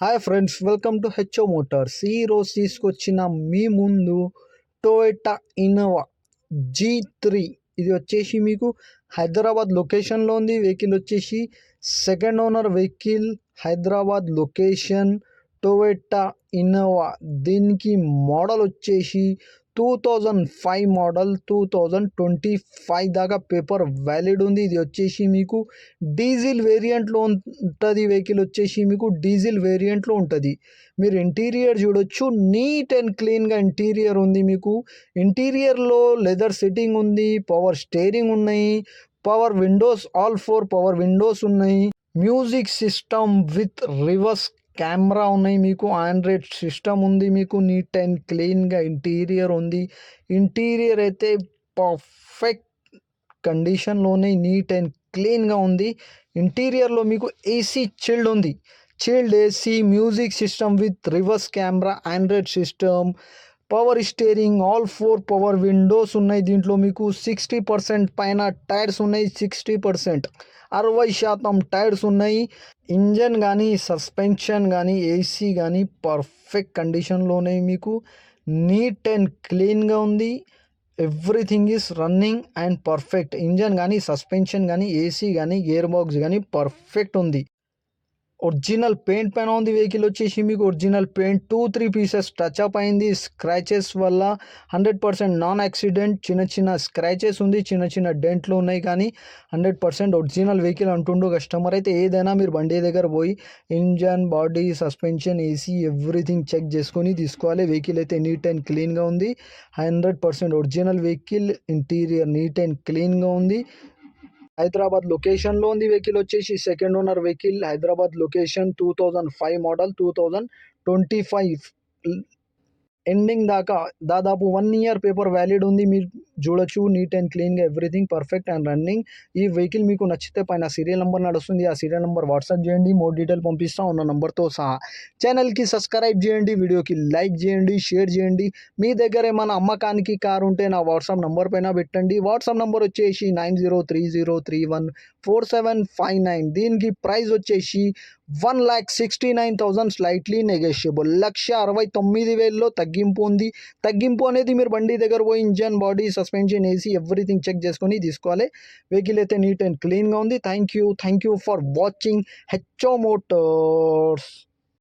Hi friends, welcome to HO Motors. ఈరోజు తీసుకొచ్చిన మీ ముందు టొయోటా ఇన్నోవా G3. ఇది వచ్చేసి మీకు హైదరాబాద్ లొకేషన్లో ఉంది. వెహికల్ వచ్చేసి second owner vehicle, Hyderabad location, Toyota Innova. దీనికి మోడల్ వచ్చేసి 2005 మోడల్, 2025 దాకా పేపర్ వ్యాలిడ్ ఉంది. ఇది వచ్చేసి మీకు డీజిల్ వేరియంట్లో ఉంటుంది. వెహికల్ వచ్చేసి మీకు డీజిల్ వేరియంట్లో ఉంటుంది. మీరు ఇంటీరియర్ చూడొచ్చు, నీట్ అండ్ క్లీన్గా ఇంటీరియర్ ఉంది. మీకు ఇంటీరియర్లో లెదర్ సిట్టింగ్ ఉంది, పవర్ స్టీరింగ్ ఉన్నాయి, power windows, all 4 power windows ఉన్నాయి, music system with reverse camera ఉన్నాయి, మీకు ఆండ్రాయిడ్ సిస్టమ్ ఉంది, మీకు నీట్ అండ్ క్లీన్గా ఇంటీరియర్ ఉంది. ఇంటీరియర్ అయితే పర్ఫెక్ట్ కండిషన్లోనే నీట్ అండ్ క్లీన్గా ఉంది. ఇంటీరియర్లో మీకు ఏసీ చిల్డ్ ఉంది, chilled AC, music system with reverse camera, android system, power steering, all 4 power windows ఉన్నాయి. దీంట్లో మీకు 60% పైన టైర్స్ ఉన్నాయి, 60% టైర్స్ ఉన్నాయి. ఇంజన్ కానీ, సస్పెన్షన్ కానీ, ఏసీ కానీ పర్ఫెక్ట్ కండిషన్లోనే మీకు నీట్ అండ్ క్లీన్గా ఉంది. Everything is running and perfect. Engine కానీ, సస్పెన్షన్ కానీ, ఏసీ కానీ, గేర్ బాక్స్ కానీ పర్ఫెక్ట్ ఉంది. ఒరిజినల్ పెయింట్ పైన ఉంది. వెహికల్ వచ్చేసి మీకు ఒరిజినల్ పెయింట్ 2-3 పీసెస్ టచ్అప్ అయింది. స్క్రాచెస్ వల్ల 100% నాన్ యాక్సిడెంట్. చిన్న చిన్న స్క్రాచెస్ ఉంది, చిన్న చిన్న డెంట్లు ఉన్నాయి, కానీ 100% ఒరిజినల్ వెహికల్ అంటుండు కస్టమర్. అయితే ఏదైనా మీరు బండి దగ్గర పోయి engine, body, suspension, AC everything check చేసుకొని తీసుకోవాలి. వెహికల్ అయితే నీట్ అండ్ క్లీన్గా ఉంది. 100% original vehicle. Interior neat and క్లీన్గా ఉంది. హైదరాబాద్ లొకేషన్లో ఉంది. వెహికల్ వచ్చేసి second owner vehicle, Hyderabad location, 2005 model, 2025 ending దాకా దాదాపు 1 ఇయర్ పేపర్ వ్యాలిడ్ ఉంది. మీరు చూడొచ్చు, నీట్ అండ్ క్లీన్గా ఎవ్రీథింగ్ పర్ఫెక్ట్ అండ్ రన్నింగ్. ఈ వెహికల్ మీకు నచ్చితే పైన సీరియల్ నెంబర్ నడుస్తుంది, ఆ సీరియల్ నెంబర్ వాట్సాప్ చేయండి, మోర్ డీటెయిల్ పంపిస్తా ఉన్న నెంబర్తో సహా. ఛానల్కి సబ్స్క్రైబ్ చేయండి, వీడియోకి లైక్ చేయండి, షేర్ చేయండి. మీ దగ్గర ఏమైనా అమ్మకానికి కారు ఉంటే నా వాట్సాప్ నెంబర్ పైన పెట్టండి. వాట్సాప్ నెంబర్ వచ్చేసి 9030314759. దీనికి ప్రైస్ వచ్చేసి 1,69,000, స్లైట్లీ నెగోషియబుల్. 1,69,000లో తగ్గింపు ఉంది. తగ్గింపు అనేది మీరు బండి దగ్గర పోయి engine, body, suspension, AC everything check చేసుకొని తీసుకోవాలి. వెహికల్ అయితే నీట్ అండ్ క్లీన్గా ఉంది. Thank you for watching HO Motors.